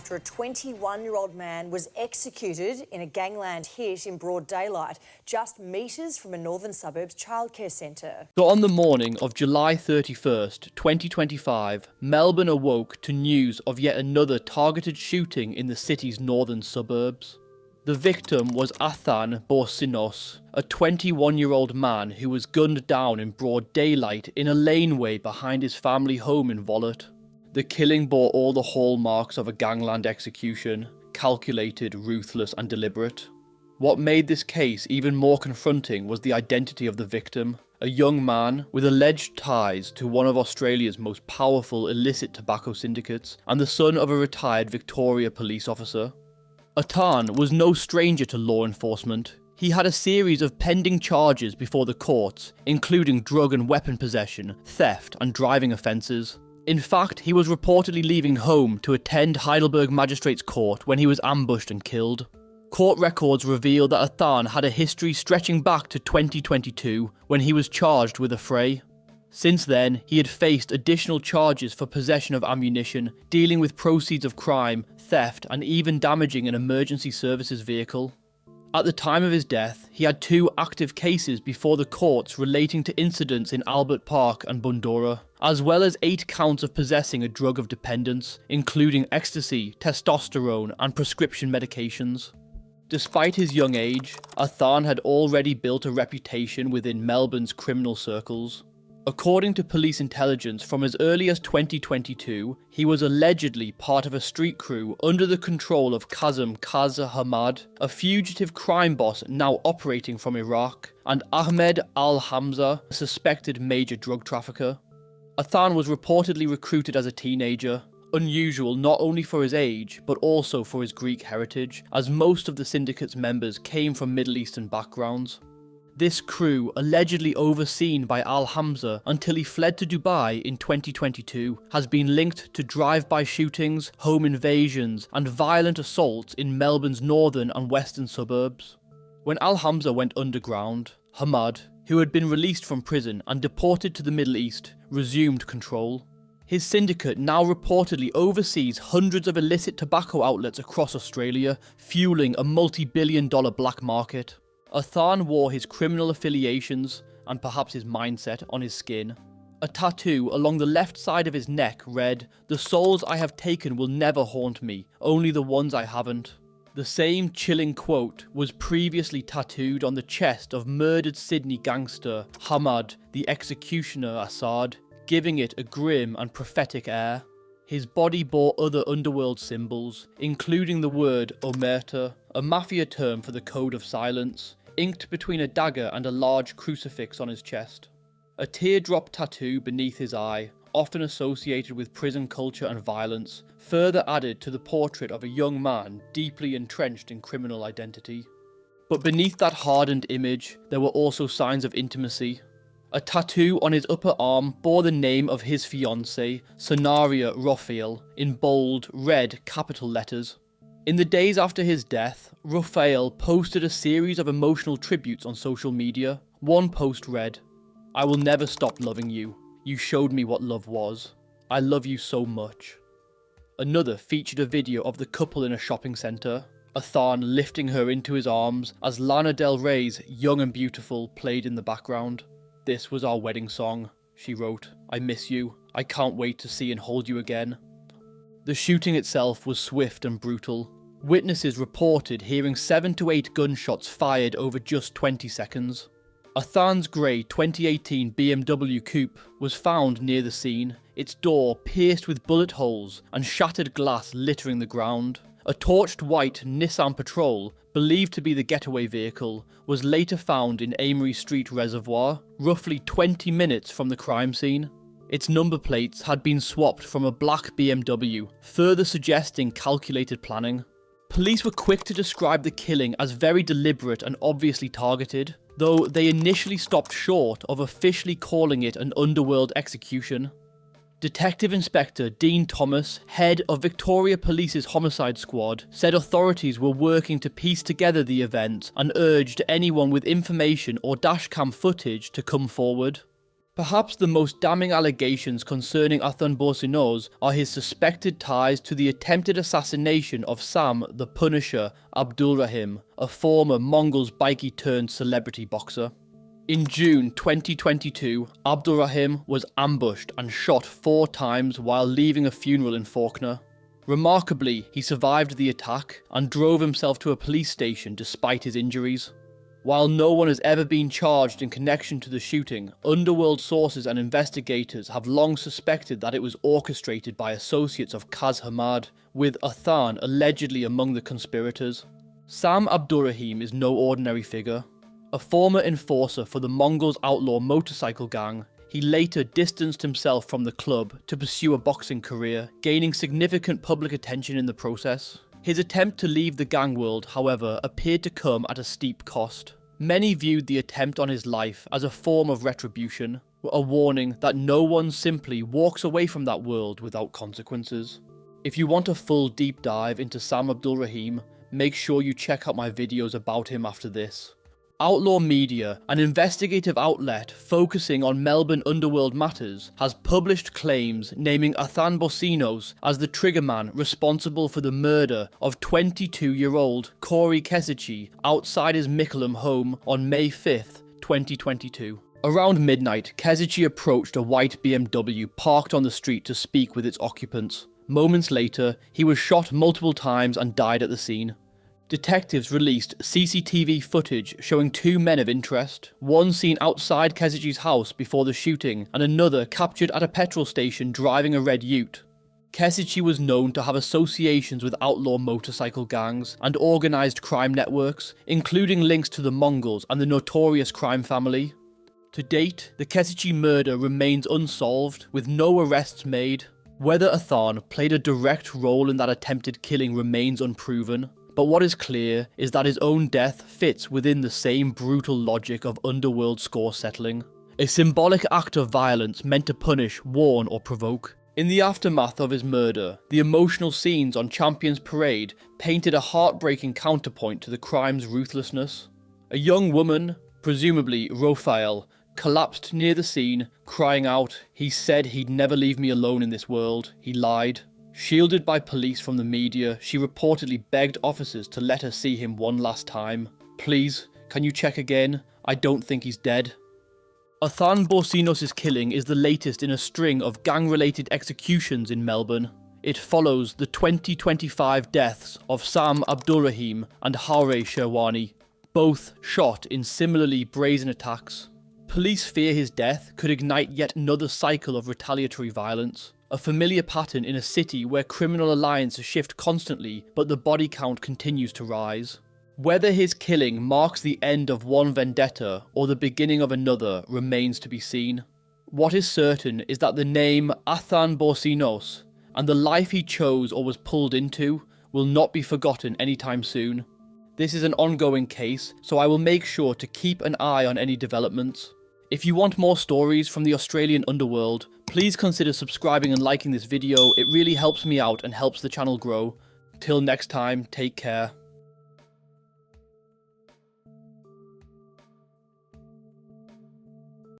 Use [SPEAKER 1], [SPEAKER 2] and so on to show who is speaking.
[SPEAKER 1] After a 21-year-old man was executed in a gangland hit in broad daylight, just metres from a northern suburbs childcare centre.
[SPEAKER 2] So on the morning of July 31st, 2025, Melbourne awoke to news of yet another targeted shooting in the city's northern suburbs. The victim was Athan Boursinos, a 21-year-old man who was gunned down in broad daylight in a laneway behind his family home in Wollet. The killing bore all the hallmarks of a gangland execution: calculated, ruthless and deliberate. What made this case even more confronting was the identity of the victim, a young man with alleged ties to one of Australia's most powerful illicit tobacco syndicates and the son of a retired Victoria police officer. Athan was no stranger to law enforcement. He had a series of pending charges before the courts, including drug and weapon possession, theft and driving offences. In fact, he was reportedly leaving home to attend Heidelberg Magistrates Court when he was ambushed and killed. Court records reveal that Athan had a history stretching back to 2022 when he was charged with a fray. Since then, he had faced additional charges for possession of ammunition, dealing with proceeds of crime, theft, and even damaging an emergency services vehicle. At the time of his death, he had 2 active cases before the courts relating to incidents in Albert Park and Bundoora, as well as 8 counts of possessing a drug of dependence, including ecstasy, testosterone, and prescription medications. Despite his young age, Athan had already built a reputation within Melbourne's criminal circles. According to police intelligence, from as early as 2022, he was allegedly part of a street crew under the control of Kazem Hamad, a fugitive crime boss now operating from Iraq, and Ahmed al-Hamza, a suspected major drug trafficker. Athan was reportedly recruited as a teenager, unusual not only for his age, but also for his Greek heritage, as most of the syndicate's members came from Middle Eastern backgrounds. This crew, allegedly overseen by al-Hamza until he fled to Dubai in 2022, has been linked to drive-by shootings, home invasions, and violent assaults in Melbourne's northern and western suburbs. When al-Hamza went underground, Hamad, who had been released from prison and deported to the Middle East, resumed control. His syndicate now reportedly oversees hundreds of illicit tobacco outlets across Australia, fueling a multi-billion-dollar black market. Athan wore his criminal affiliations, and perhaps his mindset, on his skin. A tattoo along the left side of his neck read, "The souls I have taken will never haunt me, only the ones I haven't." The same chilling quote was previously tattooed on the chest of murdered Sydney gangster Hamad, the executioner Assad, giving it a grim and prophetic air. His body bore other underworld symbols, including the word omerta, a mafia term for the code of silence, inked between a dagger and a large crucifix on his chest. A teardrop tattoo beneath his eye, often associated with prison culture and violence, further added to the portrait of a young man deeply entrenched in criminal identity. But beneath that hardened image, there were also signs of intimacy. A tattoo on his upper arm bore the name of his fiancée, Sonaria Raphael, in bold, red capital letters. In the days after his death, Raphael posted a series of emotional tributes on social media. One post read, "I will never stop loving you. You showed me what love was. I love you so much." Another featured a video of the couple in a shopping centre, Athan lifting her into his arms as Lana Del Rey's Young and Beautiful played in the background. "This was our wedding song," she wrote. "I miss you. I can't wait to see and hold you again." The shooting itself was swift and brutal. Witnesses reported hearing 7 to 8 gunshots fired over just 20 seconds. Athan's grey 2018 BMW coupe was found near the scene, its door pierced with bullet holes and shattered glass littering the ground. A torched white Nissan Patrol, believed to be the getaway vehicle, was later found in Amory Street Reservoir, roughly 20 minutes from the crime scene. Its number plates had been swapped from a black BMW, further suggesting calculated planning. Police were quick to describe the killing as very deliberate and obviously targeted, though they initially stopped short of officially calling it an underworld execution. Detective Inspector Dean Thomas, head of Victoria Police's homicide squad, said authorities were working to piece together the event and urged anyone with information or dashcam footage to come forward. Perhaps the most damning allegations concerning Athan Boursinos are his suspected ties to the attempted assassination of Sam the Punisher Abdulrahim, a former Mongols bikie turned celebrity boxer. In June 2022, Abdulrahim was ambushed and shot 4 times while leaving a funeral in Faulkner. Remarkably, he survived the attack and drove himself to a police station despite his injuries. While no one has ever been charged in connection to the shooting, Underworld sources and investigators have long suspected that it was orchestrated by associates of Hamad, with Athan allegedly among the conspirators. Sam Abdulrahim is no ordinary figure. A former enforcer for the Mongols' outlaw motorcycle gang, he later distanced himself from the club to pursue a boxing career, gaining significant public attention in the process. His attempt to leave the gang world, however, appeared to come at a steep cost. Many viewed the attempt on his life as a form of retribution, a warning that no one simply walks away from that world without consequences. If you want a full deep dive into Sam Abdulrahim, make sure you check out my videos about him after this. Outlaw Media, an investigative outlet focusing on Melbourne underworld matters, has published claims naming Athan Boursinos as the triggerman responsible for the murder of 22-year-old Corey Kazem outside his Mickleham home on May 5th, 2022. Around midnight, Kazem approached a white BMW parked on the street to speak with its occupants. Moments later, he was shot multiple times and died at the scene. Detectives released CCTV footage showing 2 men of interest, one seen outside Kazem's house before the shooting and another captured at a petrol station driving a red ute. Kazem was known to have associations with outlaw motorcycle gangs and organised crime networks, including links to the Mongols and the notorious crime family. To date, the Kazem murder remains unsolved, with no arrests made. Whether Athan played a direct role in that attempted killing remains unproven. But what is clear is that his own death fits within the same brutal logic of underworld score settling. A symbolic act of violence meant to punish, warn or provoke. In the aftermath of his murder, the emotional scenes on Champions Parade painted a heartbreaking counterpoint to the crime's ruthlessness. A young woman, presumably Raphael, collapsed near the scene, crying out, "He said he'd never leave me alone in this world. He lied." Shielded by police from the media, she reportedly begged officers to let her see him one last time. "Please, can you check again? I don't think he's dead." Athan Boursinos' killing is the latest in a string of gang-related executions in Melbourne. It follows the 2025 deaths of Sam Abdulrahim and Hare Sherwani, both shot in similarly brazen attacks. Police fear his death could ignite yet another cycle of retaliatory violence. A familiar pattern in a city where criminal alliances shift constantly, but the body count continues to rise. Whether his killing marks the end of one vendetta or the beginning of another remains to be seen. What is certain is that the name Athan Boursinos and the life he chose or was pulled into will not be forgotten anytime soon. This is an ongoing case, so I will make sure to keep an eye on any developments. If you want more stories from the Australian underworld, please consider subscribing and liking this video. It really helps me out and helps the channel grow. Till next time, take care.